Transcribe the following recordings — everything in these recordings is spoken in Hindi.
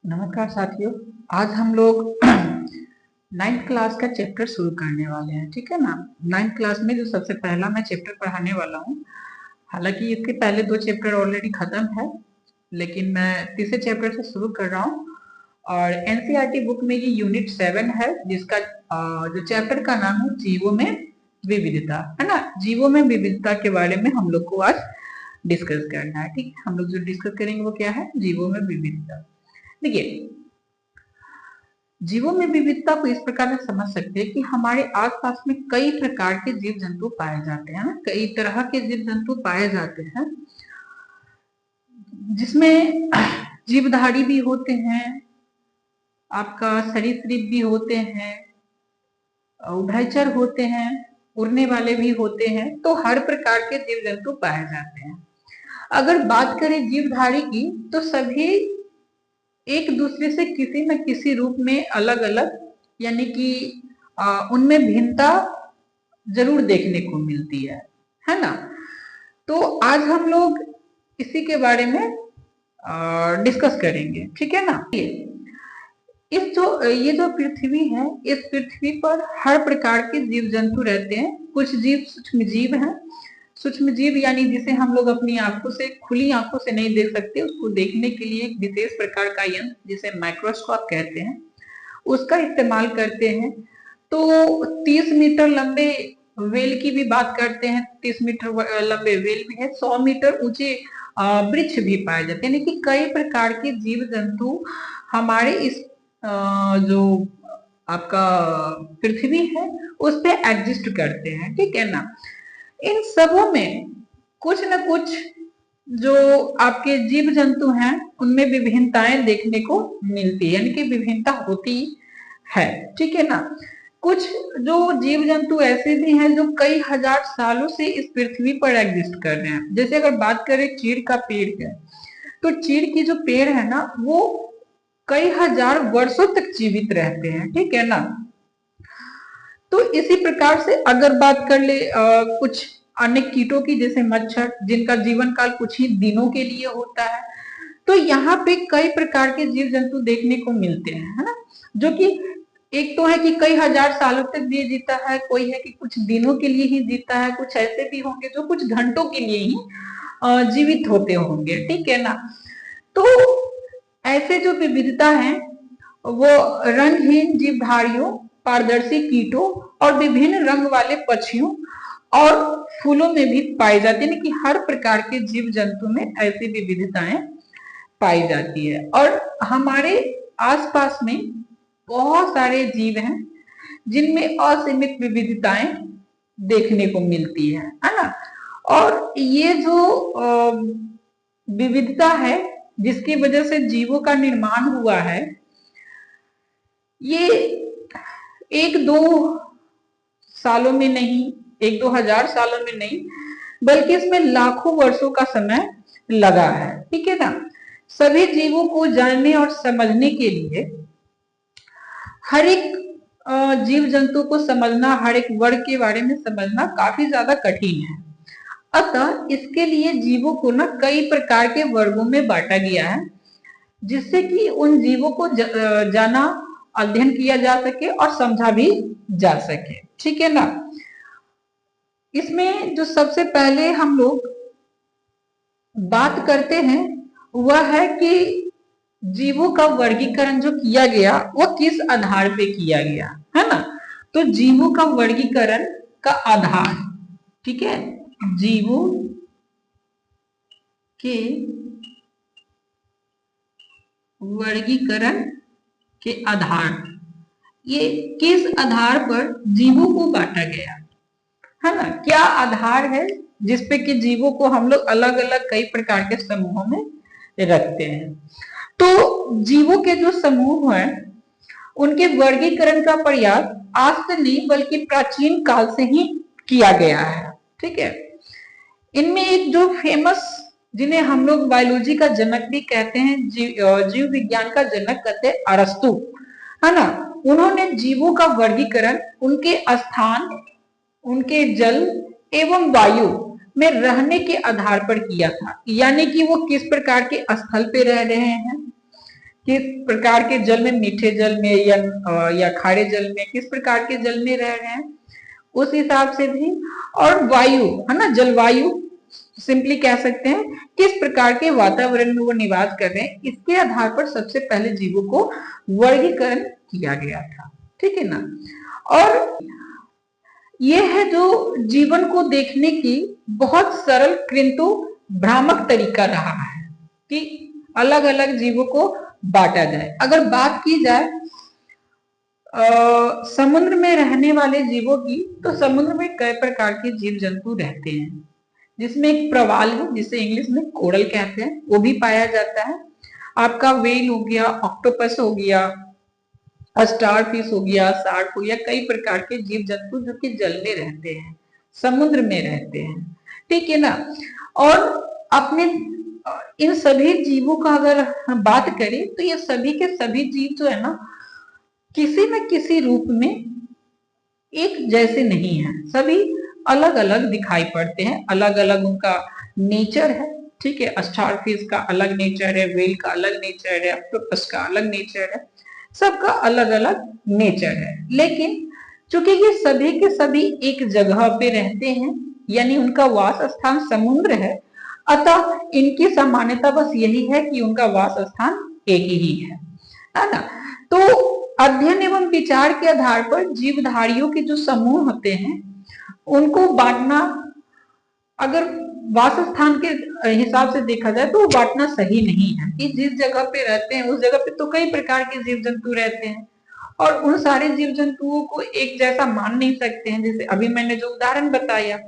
नमस्कार साथियों। आज हम लोग नाइन्थ क्लास का चैप्टर शुरू करने वाले हैं। ठीक है ना। नाइन्थ क्लास में जो सबसे पहला मैं चैप्टर पढ़ाने वाला हूँ, हालांकि इसके पहले 2 चैप्टर ऑलरेडी खत्म है, लेकिन मैं तीसरे चैप्टर से शुरू कर रहा हूँ। और एनसीईआरटी बुक में ये यूनिट 7 है, जिसका जो चैप्टर का नाम है जीवों में विविधता, है ना। जीवों में विविधता के बारे में हम लोग को आज डिस्कस करना है। ठीक है, हम लोग जो डिस्कस करेंगे वो क्या है, जीवों में विविधता। देखिए, जीवों में विविधता को इस प्रकार से समझ सकते हैं कि हमारे आसपास में कई प्रकार के जीव जंतु पाए जाते हैं, कई तरह के जीव जंतु पाए जाते हैं, जिसमें जीवधारी भी होते हैं, आपका सरीसृप भी होते हैं, उभयचर होते हैं, उड़ने वाले भी होते हैं। तो हर प्रकार के जीव जंतु पाए जाते हैं। अगर बात करें जीवधारी की, तो सभी एक दूसरे से किसी न किसी रूप में अलग अलग, यानी कि उनमें भिन्नता जरूर देखने को मिलती है ना। तो आज हम लोग इसी के बारे में डिस्कस करेंगे। ठीक है ना। ये जो पृथ्वी है, इस पृथ्वी पर हर प्रकार के जीव जंतु रहते हैं। कुछ जीव सूक्ष्म जीव हैं। सूक्ष्म जीव यानी जिसे हम लोग अपनी आंखों से, खुली आंखों से नहीं देख सकते, उसको देखने के लिए एक विशेष प्रकार का यंत्र, जिसे माइक्रोस्कोप कहते हैं, उसका इस्तेमाल करते हैं। तो 30 मीटर लंबे वेल की भी बात करते हैं, 30 मीटर लंबे वेल भी है, 100 मीटर ऊंचे वृक्ष भी पाए जाते हैं। यानी कि कई प्रकार के जीव जंतु हमारे इस जो आपका पृथ्वी है उस पे एग्जिस्ट करते हैं। ठीक है ना। इन सबों में कुछ न कुछ जो आपके जीव जंतु हैं उनमें विभिन्नताएं देखने को मिलती है, यानी कि विभिन्नता होती है। ठीक है ना। कुछ जो जीव जंतु ऐसे भी हैं जो कई हजार सालों से इस पृथ्वी पर एग्जिस्ट कर रहे हैं। जैसे अगर बात करें चीड़ का पेड़ है, तो चीड़ की जो पेड़ है ना, वो कई हजार वर्षों तक जीवित रहते हैं। ठीक है ना। तो इसी प्रकार से अगर बात कर ले कुछ अन्य कीटों की, जैसे मच्छर, जिनका जीवन काल कुछ ही दिनों के लिए होता है, तो यहाँ पे कई प्रकार के जीव जंतु देखने को मिलते हैं, है ना। जो कि एक तो है कि कई हजार सालों तक भी जीता है, कोई है कि कुछ दिनों के लिए ही जीता है, कुछ ऐसे भी होंगे जो कुछ घंटों के लिए ही जीवित होते होंगे। ठीक है ना। तो ऐसे जो विविधता है वो रंगहीन जीवधारियों, पारदर्शी कीटों और विभिन्न रंग वाले पक्षियों और फूलों में भी पाई जाती है। कि हर प्रकार के जीव जंतु में ऐसी विविधताएं पाई जाती है। और हमारे आसपास में बहुत सारे जीव हैं जिनमें असीमित विविधताएं देखने को मिलती है ना। और ये जो विविधता है जिसकी वजह से जीवों का निर्माण हुआ है, ये एक दो सालों में नहीं, एक दो हजार सालों में नहीं, बल्कि इसमें लाखों वर्षों का समय लगा है। ठीक है ना। सभी जीवों को जानने और समझने के लिए हर एक जीव जंतु को समझना, हर एक वर्ग के बारे में समझना काफी ज्यादा कठिन है। अतः इसके लिए जीवों को ना कई प्रकार के वर्गों में बांटा गया है, जिससे कि उन जीवों को जाना, अध्ययन किया जा सके और समझा भी जा सके। ठीक है ना। इसमें जो सबसे पहले हम लोग बात करते हैं वह है कि जीवों का वर्गीकरण जो किया गया वो किस आधार पे किया गया, है ना। तो जीवों का वर्गीकरण का आधार, ठीक है, जीवों के वर्गीकरण के आधार, ये किस आधार पर जीवों को बांटा गया, है ना। क्या आधार है जिसपे कि जीवों को हम लोग अलग अलग कई प्रकार के समूहों में रखते हैं। तो जीवों के जो समूह हैं उनके वर्गीकरण का प्रयास आज से नहीं बल्कि प्राचीन काल से ही किया गया है। ठीक है। इनमें एक जो फेमस, जिन्हें हम लोग बायोलॉजी का जनक भी कहते हैं, जीव विज्ञान का जनक कहते हैं, अरस्तु, है ना। उन्होंने जीवों का वर्गीकरण उनके स्थान, उनके जल एवं वायु में रहने के आधार पर किया था। यानी कि वो किस प्रकार के स्थल पे रह रहे हैं, किस प्रकार के जल में, मीठे जल में या खारे जल में, किस प्रकार के जल में रह रहे हैं उस हिसाब से भी। और वायु है ना, जलवायु सिंपली कह सकते हैं, किस प्रकार के वातावरण में वो निवास कर रहे हैं, इसके आधार पर सबसे पहले जीवों को वर्गीकरण किया गया था। ठीक है ना। और ये है जो जीवन को देखने की बहुत सरल किंतु भ्रामक तरीका रहा है कि अलग अलग जीवों को बांटा जाए। अगर बात की जाए समुद्र में रहने वाले जीवों की, तो समुद्र में कई प्रकार के जीव जंतु रहते हैं, जिसमें एक प्रवाल है जिसे इंग्लिश में कोरल कहते हैं, वो भी पाया जाता है। आपका वेल हो गया, ऑक्टोपस हो गया, स्टार फिश हो गया, शार्क हो गया, कई प्रकार के जीव जंतु जो कि जल में रहते हैं, समुद्र में रहते हैं। ठीक है ना। और अपने इन सभी जीवों का अगर हम बात करें तो ये सभी के सभी जीव जो है ना, किसी न किसी रूप में एक जैसे नहीं है, सभी अलग अलग दिखाई पड़ते हैं, अलग अलग उनका नेचर है। ठीक है, स्टार फिश का अलग नेचर है, वेल का अलग नेचर है, ऑक्टोपस का अलग नेचर है, सबका अलग अलग नेचर है। लेकिन चूंकि ये सभी के सभी एक जगह पे रहते हैं, यानी उनका वास स्थान समुद्र है, अतः इनकी सामान्यता बस यही है कि उनका वास स्थान एक ही है ना। तो अध्ययन एवं विचार के आधार पर जीवधारियों के जो समूह होते हैं उनको बांटना, अगर वास स्थान के हिसाब से देखा जाए तो बांटना सही नहीं है कि जिस जगह पे रहते हैं उस जगह पे तो कई प्रकार के जीव जंतु रहते हैं और उन सारे जीव जंतुओं को एक जैसा मान नहीं सकते हैं। जैसे अभी मैंने जो उदाहरण बताया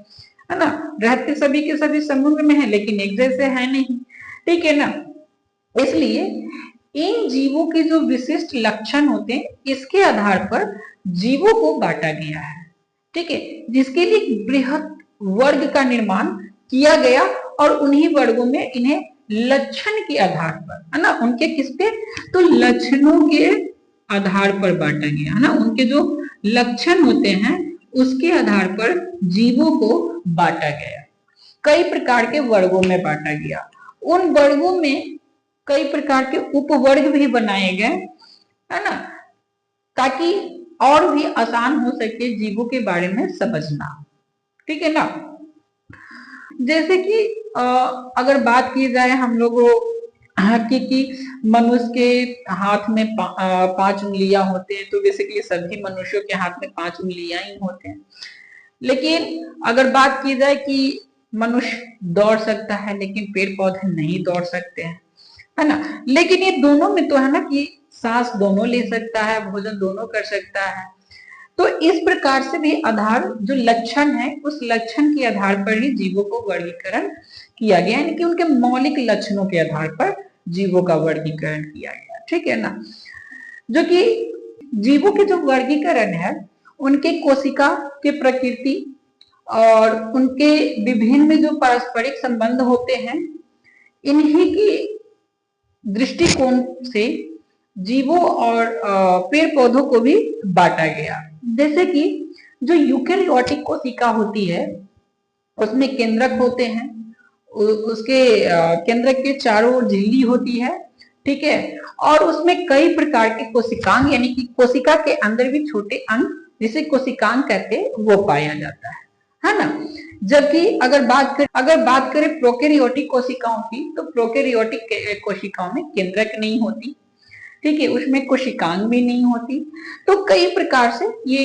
है ना, रहते सभी के सभी समुद्र में है लेकिन एक जैसे है नहीं। ठीक है ना। इसलिए इन जीवों के जो विशिष्ट लक्षण होते हैं इसके आधार पर जीवों को बांटा गया है। ठीक है, जिसके लिए बृहत वर्ग का निर्माण किया गया और उन्हीं वर्गों में इन्हें लक्षण के आधार पर है ना, उनके किस पे, तो लक्षणों के आधार पर बांटा गया है ना, उनके जो लक्षण होते हैं उसके आधार पर जीवों को बांटा गया, कई प्रकार के वर्गों में बांटा गया। उन वर्गों में कई प्रकार के उपवर्ग भी बनाए गए है ना, ताकि और भी आसान हो सके जीवों के बारे में समझना। ठीक है ना। जैसे कि अगर बात की जाए हम लोगों कि मनुष्य के हाथ में 5 उंगलियां होते हैं, तो बेसिकली सभी मनुष्यों के हाथ में 5 उंगलियां ही होते हैं। लेकिन अगर बात की जाए कि मनुष्य दौड़ सकता है लेकिन पेड़ पौधे नहीं दौड़ सकते हैं, है ना। लेकिन ये दोनों में तो है ना कि सांस दोनों ले सकता है, भोजन दोनों कर सकता है। तो इस प्रकार से भी आधार जो लक्षण है उस लक्षण के आधार पर ही जीवों को वर्गीकरण किया गया, यानी कि उनके मौलिक लक्षणों के आधार पर जीवों का वर्गीकरण किया गया। ठीक है ना। जो कि जीवों के जो वर्गीकरण है उनके कोशिका के प्रकृति और उनके विभिन्न जो पारस्परिक संबंध होते हैं, इन्हीं की दृष्टिकोण से जीवों और पेड़ पौधों को भी बांटा गया। जैसे कि जो यूकेरियोटिक कोशिका होती है उसमें केंद्रक होते हैं, उसके केंद्रक के चारों ओर झिल्ली होती है। ठीक है, और उसमें कई प्रकार के कोशिकांग, यानी कि कोशिका के अंदर भी छोटे अंग जिसे कोशिकांग कहते हैं वो पाया जाता है ना। जबकि अगर बात करें प्रोकैरियोटिक कोशिकाओं की, तो प्रोकैरियोटिक कोशिकाओं में केंद्रक नहीं होती। ठीक है, उसमें कोशिकांग भी नहीं होती। तो कई प्रकार से ये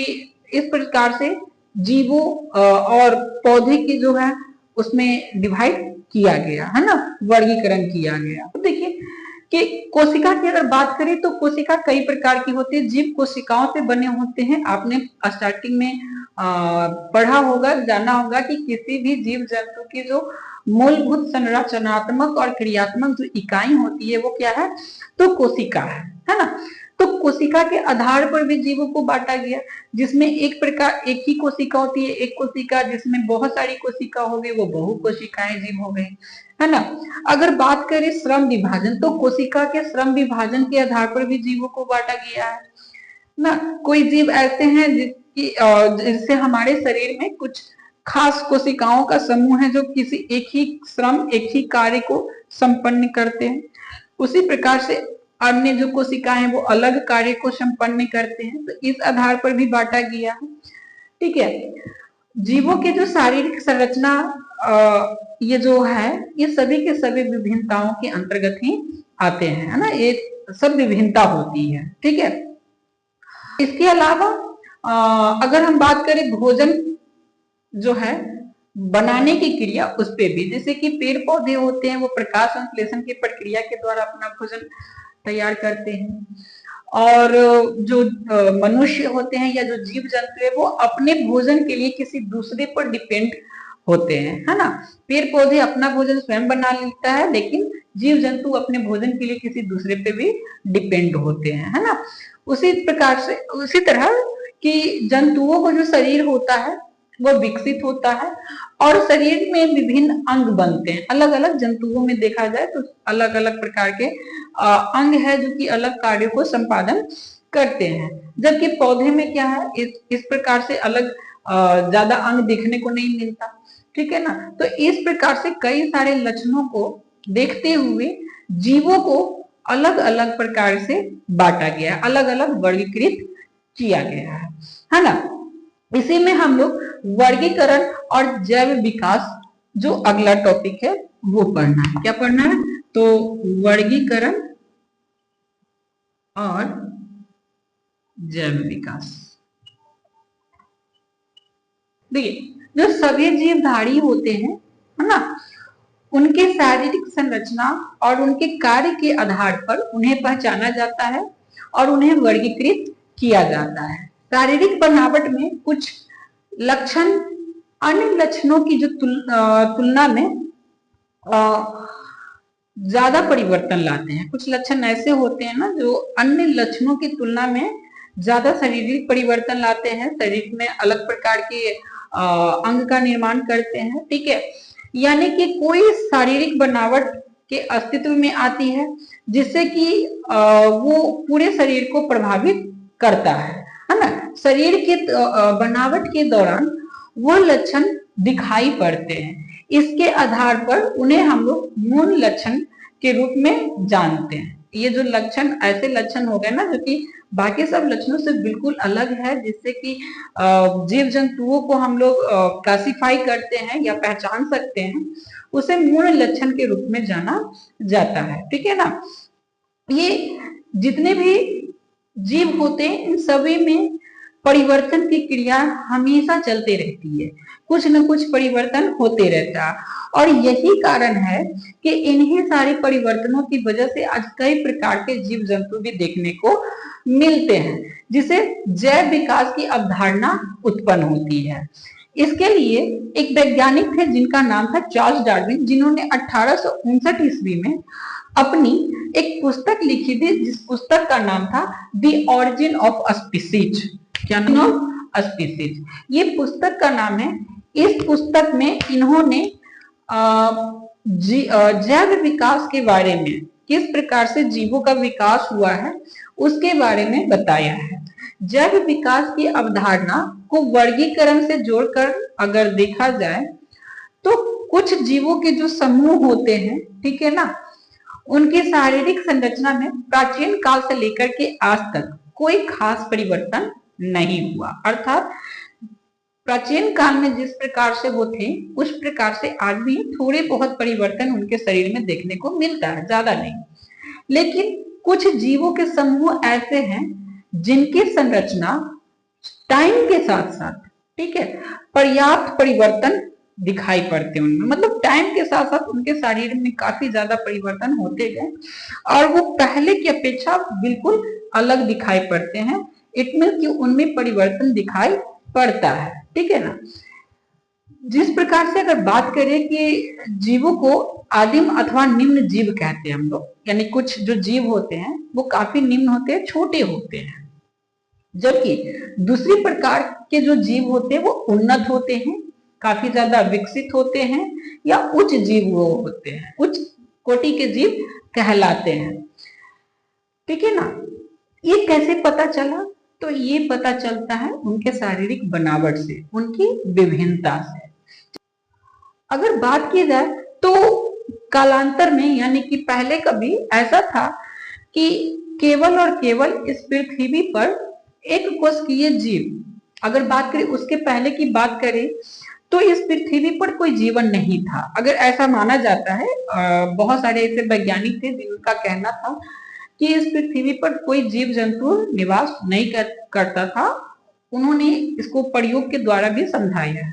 इस प्रकार से जीवों और पौधे की जो है उसमें डिवाइड किया गया है ना, वर्गीकरण किया गया। तो देखिए कि कोशिका की अगर बात करें तो कोशिका कई प्रकार की होती है, जीव कोशिकाओं से बने होते हैं। आपने स्टार्टिंग में पढ़ा होगा, जाना होगा कि किसी भी जीव जंतु की जो मूलभूत संरचनात्मक और क्रियात्मक जो इकाई होती है वो क्या है, तो कोशिका है ना। तो कोशिका के आधार पर भी जीवों को बांटा गया, जिसमें एक ही कोशिका होती है, एक कोशिका जिसमें बहुत सारी कोशिका हो गई वो बहुकोशिकाएं जीव हो गई, है ना। अगर बात करें श्रम विभाजन, तो कोशिका के श्रम विभाजन के आधार पर भी जीवों को बांटा गया है ना। कोई जीव ऐसे हैं जिससे हमारे शरीर में कुछ खास कोशिकाओं का समूह है जो किसी एक ही श्रम, एक ही कार्य को संपन्न करते हैं। उसी प्रकार से अन्य जो कोशिकाएं हैं वो अलग कार्य को संपन्न करते हैं, तो इस आधार पर भी बांटा गया है। ठीक है, जीवों के जो शारीरिक संरचना ये जो है ये सभी के सभी विभिन्नताओं के अंतर्गत ही आते हैं, है ना, ये सब विभिन्नता होती है। ठीक है, इसके अलावा अगर हम बात करें भोजन जो है बनाने की क्रिया, उस पे भी, जैसे कि पेड़ पौधे होते हैं वो प्रकाश संश्लेषण की प्रक्रिया के द्वारा अपना भोजन तैयार करते हैं, और जो मनुष्य होते हैं या जो जीव जंतु है वो अपने भोजन के लिए किसी दूसरे पर डिपेंड होते हैं, है ना। पेड़ पौधे अपना भोजन स्वयं बना लेता है, लेकिन जीव जंतु अपने भोजन के लिए किसी दूसरे पे भी डिपेंड होते हैं, है ना। उसी प्रकार से, उसी तरह कि जंतुओं का जो शरीर होता है वो विकसित होता है और शरीर में विभिन्न अंग बनते हैं। अलग अलग जंतुओं में देखा जाए तो अलग अलग प्रकार के अंग है जो कि अलग कार्यों को संपादन करते हैं, जबकि पौधे में क्या है, इस प्रकार से अलग ज्यादा अंग देखने को नहीं मिलता। ठीक है ना, तो इस प्रकार से कई सारे लक्षणों को देखते हुए जीवों को अलग अलग प्रकार से बांटा गया है, अलग अलग वर्गीकृत किया गया है ना। इसी में हम लोग वर्गीकरण और जैव विकास जो अगला टॉपिक है वो पढ़ना है। क्या पढ़ना है? तो वर्गीकरण और जैव विकास। देखिए, जो सभी जीवधारी होते हैं, है ना, उनके शारीरिक संरचना और उनके कार्य के आधार पर उन्हें पहचाना जाता है और उन्हें वर्गीकृत किया जाता है। शारीरिक बनावट में कुछ लक्षण अन्य लक्षणों की जो तुलना में ज्यादा परिवर्तन लाते हैं। कुछ लक्षण ऐसे होते हैं ना जो अन्य लक्षणों की तुलना में ज्यादा शारीरिक परिवर्तन लाते हैं, शरीर में अलग प्रकार के अंग का निर्माण करते हैं। ठीक है, यानी कि कोई शारीरिक बनावट के अस्तित्व में आती है जिससे कि वो पूरे शरीर को प्रभावित करता है ना। शरीर के बनावट के दौरान वो लक्षण दिखाई पड़ते हैं, इसके आधार पर उन्हें हम लोग मूल लक्षण के रूप में जानते हैं। ये जो लक्षण ऐसे लक्षण हो गए ना जो कि बाकी सब लक्षणों से बिल्कुल अलग है, जिससे कि जीव जंतुओं को हम लोग क्लासिफाई करते हैं या पहचान सकते हैं, उसे मूल लक्षण के रूप में जाना जाता है। ठीक है ना, ये जितने भी जीव होते हैं इन सभी में परिवर्तन की क्रिया हमेशा चलते रहती है, कुछ न कुछ परिवर्तन होते रहता है, और यही कारण है कि इन्हीं सारे परिवर्तनों की वजह से आज कई प्रकार के जीव जंतु भी देखने को मिलते हैं, जिसे जैव विकास की अवधारणा उत्पन्न होती है। इसके लिए एक वैज्ञानिक थे जिनका नाम था चार्ल्स डार्विन, जिन्होंने 1859 ईस्वी में अपनी एक पुस्तक लिखी थी, जिस पुस्तक का नाम था द ऑरिजिन ऑफ स्पीसीज। क्या नाम? ऑफ स्पीसीज, ये पुस्तक का नाम है। इस पुस्तक में इन्होंने जैव विकास के बारे में, किस प्रकार से जीवों का विकास हुआ है उसके बारे में बताया है। जैव विकास की अवधारणा को वर्गीकरण से जोड़कर अगर देखा जाए तो कुछ जीवों के जो समूह होते हैं, ठीक है ना, उनकी शारीरिक संरचना में प्राचीन काल से लेकर के आज तक कोई खास परिवर्तन नहीं हुआ, अर्थात प्राचीन काल में जिस प्रकार से वो थे उस प्रकार से आज भी थोड़े बहुत परिवर्तन उनके शरीर में देखने को मिलता है, ज्यादा नहीं। लेकिन कुछ जीवों के समूह ऐसे हैं जिनकी संरचना टाइम के साथ साथ, ठीक है, पर्याप्त परिवर्तन दिखाई पड़ते हैं उनमें, मतलब टाइम के साथ साथ उनके शरीर में काफी ज्यादा परिवर्तन होते गए और वो पहले की अपेक्षा बिल्कुल अलग दिखाई पड़ते हैं। इट मीन कि उनमें परिवर्तन दिखाई पड़ता है। ठीक है ना, जिस प्रकार से अगर बात करें कि जीवों को आदिम अथवा निम्न जीव कहते हैं हम लोग, यानी कुछ जो जीव होते हैं वो काफी निम्न होते हैं, छोटे होते हैं, जबकि दूसरी प्रकार के जो जीव होते हैं वो उन्नत होते हैं, काफी ज्यादा विकसित होते हैं, या उच्च जीव वो होते हैं, उच्च कोटि के जीव कहलाते हैं। ठीक है ना, ये कैसे पता चला? तो ये पता चलता है उनके शारीरिक बनावट से, उनकी विभिन्नता से। अगर बात की जाए तो कालांतर में, यानी कि पहले कभी ऐसा था कि केवल और केवल इस पृथ्वी पर एक कोशिकीय जीव, अगर बात करें उसके पहले की बात करें तो इस पृथ्वी पर कोई जीवन नहीं था, अगर ऐसा माना जाता है। बहुत सारे ऐसे वैज्ञानिक थे जिनका कहना था कि इस पृथ्वी पर कोई जीव जंतु निवास नहीं करता था। उन्होंने इसको प्रयोग के द्वारा भी समझाया है।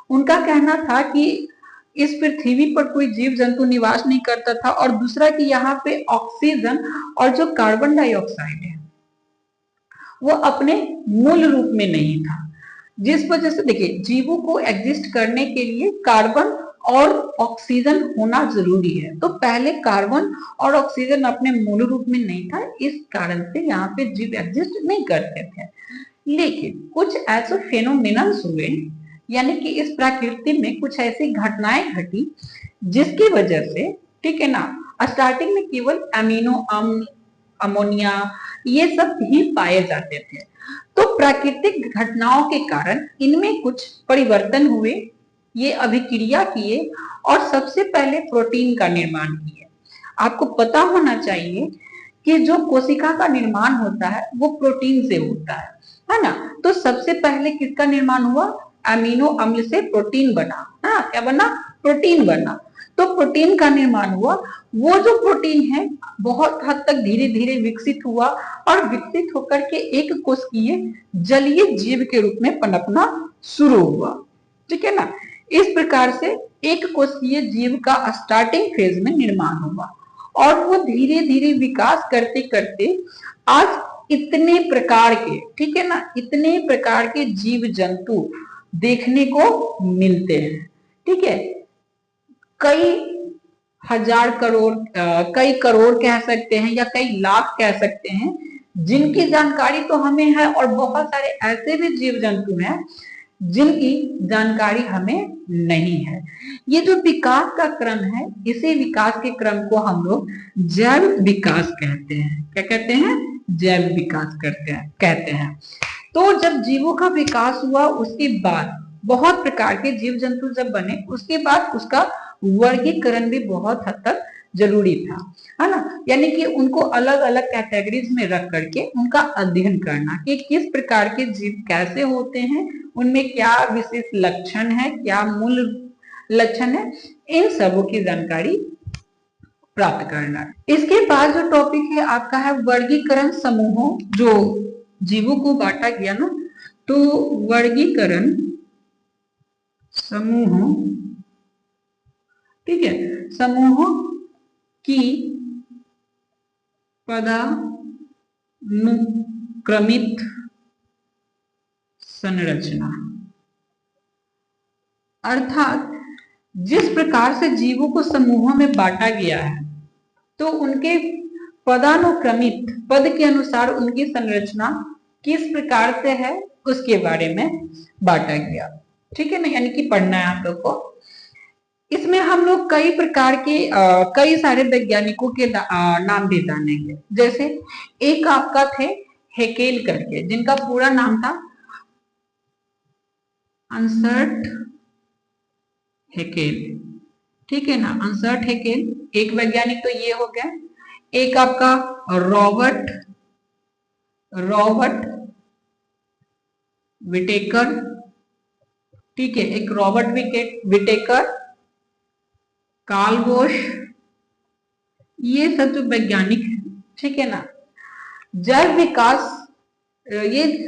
उनका कहना था कि इस पृथ्वी पर कोई जीव जंतु निवास नहीं करता था, और दूसरा कि यहाँ पे ऑक्सीजन और जो कार्बन डाइऑक्साइड है वो अपने मूल रूप में नहीं था, जिस वजह से देखिए जीवों को एग्जिस्ट करने के लिए कार्बन और ऑक्सीजन होना जरूरी है। तो पहले कार्बन और ऑक्सीजन अपने मूल रूप में नहीं था, इस कारण से यहाँ पे जीव एग्जिस्ट नहीं करते थे। लेकिन कुछ ऐसे फेनोमेनन्स हुए, यानी कि इस प्रकृति में कुछ ऐसी घटनाएं घटी जिसकी वजह से, ठीक है ना, स्टार्टिंग में केवल अमीनो अम्ल, अमोनिया ये सब ही पाए जाते थे। तो प्राकृतिक घटनाओं के कारण इनमें कुछ परिवर्तन हुए, ये अभिक्रिया किए और सबसे पहले प्रोटीन का निर्माण किए। आपको पता होना चाहिए कि जो कोशिका का निर्माण होता है वो प्रोटीन से होता है ना। तो सबसे पहले किसका निर्माण हुआ? अमीनो अम्ल से प्रोटीन बना। हाँ, क्या बना? प्रोटीन बना। तो प्रोटीन का निर्माण हुआ। वो जो प्रोटीन है बहुत हद तक धीरे धीरे विकसित हुआ और विकसित होकर के एक कोशिकीय जलीय जीव के रूप में पनपना शुरू हुआ, ठीक है ना। इस प्रकार से एक कोशिकीय जीव का स्टार्टिंग फेज में निर्माण हुआ और वो धीरे धीरे विकास करते करते आज इतने प्रकार के, ठीक है ना, इतने प्रकार के जीव जंतु देखने को मिलते हैं, ठीक है। कई हजार करोड़, कई करोड़ कह सकते हैं या कई लाख कह सकते हैं, जिनकी जानकारी तो हमें है, और बहुत सारे ऐसे भी जीव जंतु हैं जिनकी जानकारी हमें नहीं है। ये जो विकास का क्रम है, इसी विकास के क्रम को हम लोग जैव विकास कहते हैं। क्या कहते हैं? जैव विकास कहते हैं। तो जब जीवों का विकास हुआ उसके बाद बहुत प्रकार के जीव जंतु जब बने, उसके बाद उसका वर्गीकरण भी बहुत हद तक जरूरी था, है ना। यानी कि उनको अलग अलग कैटेगरीज में रख करके उनका अध्ययन करना कि किस प्रकार के जीव कैसे होते हैं, उनमें क्या विशेष लक्षण है, क्या मूल लक्षण है, इन सबों की जानकारी प्राप्त करना। इसके बाद जो टॉपिक है आपका है वर्गीकरण समूहों। जो जीवों को बांटा गया ना, तो वर्गीकरण समूहों, ठीक है, समूहों की पदानुक्रमित संरचना, अर्थात जिस प्रकार से जीवों को समूहों में बांटा गया है तो उनके पदानुक्रमित, पद के अनुसार उनकी संरचना किस प्रकार से है उसके बारे में बांटा गया, ठीक है ना। यानी कि पढ़ना है आप लोग को। इसमें हम लोग कई प्रकार के कई सारे वैज्ञानिकों के नाम भी जानेंगे। जैसे एक आपका थे हेकेल करके, जिनका पूरा नाम था अंसर्ट हेकेल, ठीक है ना, अंसर्ट हेकेल एक वैज्ञानिक तो ये हो गया। एक आपका रॉबर्ट विटेकर, ठीक है, एक रॉबर्ट विटेकर, कार्ल बोश, ये सब जो वैज्ञानिक है, ठीक है ना। जैव विकास, ये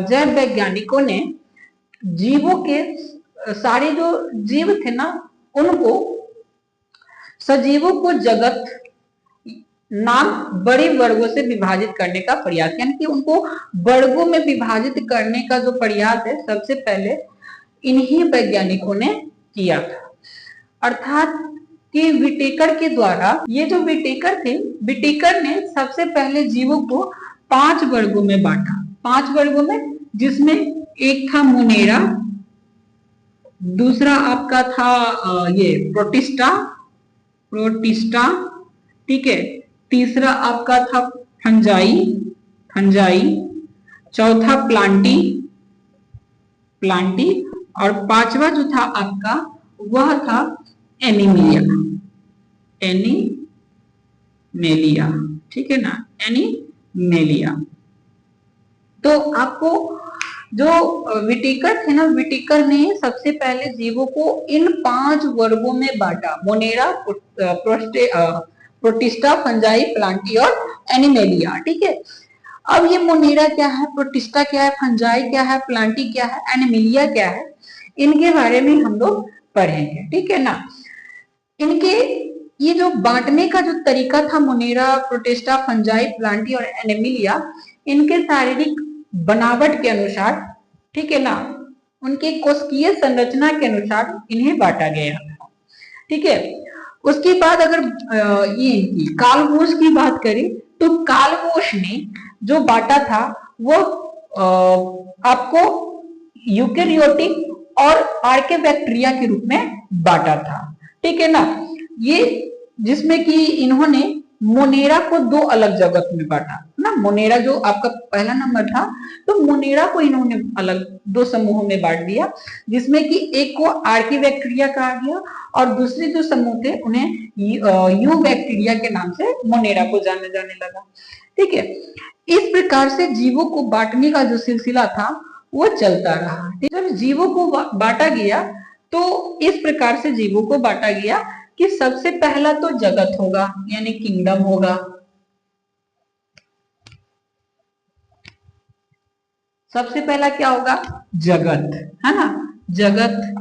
जैव वैज्ञानिकों ने जीवों के सारे जो जीव थे ना, उनको सजीवों को जगत नाम बड़े वर्गों से विभाजित करने का प्रयास, यानी कि उनको वर्गों में विभाजित करने का जो प्रयास है सबसे पहले इन्हीं वैज्ञानिकों ने किया था। अर्थात कि विटेकर के द्वारा, ये जो विटेकर थे, विटेकर ने सबसे पहले जीवों को 5 वर्गों में बांटा, 5 वर्गों में, जिसमें एक था मोनेरा, दूसरा आपका था ये प्रोटिस्टा, ठीक है, तीसरा आपका था फंजाई, चौथा प्लांटी, और 5वां जो था आपका वह था एनिमेलिया। ठीक है ना, एनिमेलिया। तो आपको जो विटिकर थे ना, विटिकर ने सबसे पहले जीवों को इन 5 वर्गों में बांटा, मोनेरा, प्रोटिस्टा, फंजाई, प्लांटी और एनिमेलिया। ठीक है, अब ये मोनेरा क्या है, प्रोटिस्टा क्या है, फंजाई क्या है, प्लांटी क्या है, एनिमेलिया क्या है, इनके बारे में हम लोग पढ़ेंगे। ठीक है ना, इनके ये जो बांटने का जो तरीका था, मोनेरा, प्रोटिस्टा, फंजाई, प्लांटी और एनिमेलिया, इनके शारीरिक बनावट के अनुसार, ठीक है ना, उनके कोशिकीय संरचना के अनुसार इन्हें बांटा गया। ठीक है, उसके बाद अगर ये इनकी कालकोश की बात करें तो कालकोश ने जो बांटा था वो आपको यूकेरियोटिक और आर्केबैक्टीरिया के रूप में बांटा था। ठीक है ना, ये जिसमें कि इन्होंने मोनेरा को 2 अलग जगत में बांटा ना, मोनेरा जो आपका पहला नंबर था, तो मोनेरा को इन्होंने अलग 2 समूहों में बांट दिया, जिसमें कि एक को आर्कीबैक्टीरिया कहा गया और दूसरे जो समूह थे उन्हें यू बैक्टीरिया के नाम से मोनेरा को जाने जाने लगा। ठीक है, इस प्रकार से जीवों को बांटने का जो सिलसिला था वो चलता रहा। जब जीवों को बांटा गया तो इस प्रकार से जीवों को बांटा गया कि सबसे पहला तो जगत होगा, यानी किंगडम होगा। सबसे पहला क्या होगा, जगत, है ना, जगत,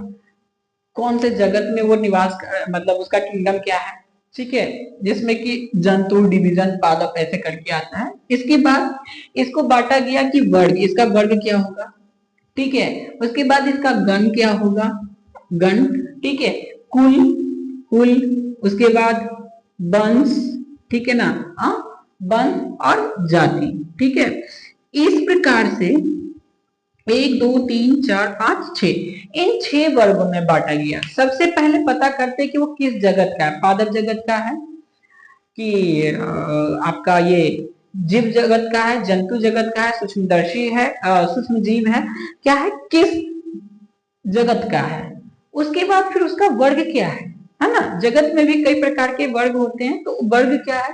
कौन से जगत में वो निवास मतलब उसका किंगडम क्या है। ठीक है, जिसमें कि जंतु, डिवीजन, पादप ऐसे करके आता है। इसके बाद इसको बांटा गया कि वर्ग, इसका वर्ग क्या होगा। ठीक है, उसके बाद इसका गण क्या होगा, गण। ठीक है, कुल, कुल, उसके बाद वंश, ठीक है ना, वंश और जाति। ठीक है, इस प्रकार से 1 2 3 4 5 6 इन 6 वर्गों में बांटा गया। सबसे पहले पता करते हैं कि वो किस जगत का है। पादप जगत का है कि आपका ये जीव जगत का है, जंतु जगत का है, सूक्ष्मदर्शी है, सूक्ष्म जीव है, क्या है, किस जगत का है। उसके बाद फिर उसका वर्ग क्या है ना, जगत में भी कई प्रकार के वर्ग होते हैं, तो वर्ग क्या है,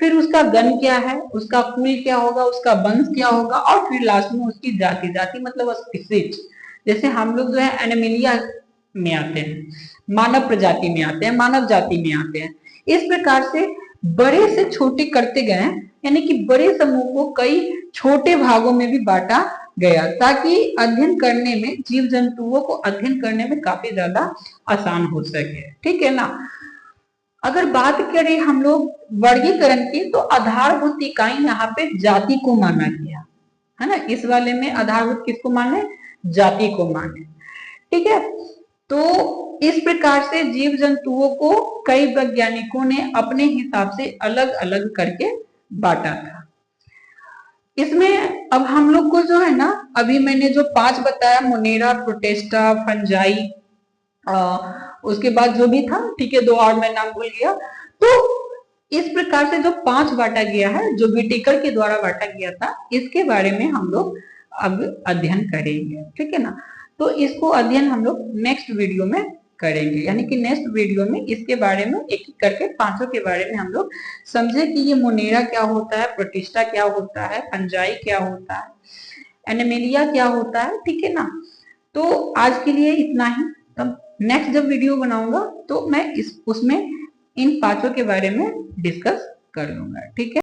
फिर उसका गण क्या है, उसका कुल क्या होगा, उसका वंश क्या होगा, और फिर लास्ट में उसकी जाति। जाति मतलब स्पीसीज। जैसे हम लोग जो है एनिमेलिया में आते हैं, मानव प्रजाति में आते हैं, मानव जाति में आते हैं। इस प्रकार से बड़े से छोटे करते गए, यानी कि बड़े समूह को कई छोटे भागों में भी बांटा गया, ताकि अध्ययन करने में, जीव जंतुओं को अध्ययन करने में काफी ज्यादा आसान हो सके। ठीक है ना, अगर बात करें हम लोग वर्गीकरण की, तो आधारभूत इकाई यहाँ पे जाति को माना गया है ना, इस वाले में आधारभूत किसको माने, जाति को माने। ठीक है, तो इस प्रकार से जीव जंतुओं को कई वैज्ञानिकों ने अपने हिसाब से अलग अलग करके बांटा था। इसमें अब हम लोग को जो है ना, अभी मैंने जो 5 बताया, मोनेरा, प्रोटिस्टा, फंजाई, उसके बाद जो भी था, ठीक है, 2 और मैं नाम भूल गया। तो इस प्रकार से जो 5 बांटा गया है, जो विटिकर के द्वारा बांटा गया था, इसके बारे में हम लोग अब अध्ययन करेंगे। ठीक है ना, तो इसको अध्ययन हम लोग नेक्स्ट वीडियो में करेंगे, यानी कि नेक्स्ट वीडियो में इसके बारे में एक एक करके 5 के बारे में हम लोग समझे कि ये मोनेरा क्या होता है, प्रोटिस्टा क्या होता है, फंजाई क्या होता है, एनिमेलिया क्या होता है। ठीक है ना, तो आज के लिए इतना ही। तब नेक्स्ट जब वीडियो बनाऊंगा तो मैं उसमें इन 5 के बारे में डिस्कस कर लूंगा। ठीक है।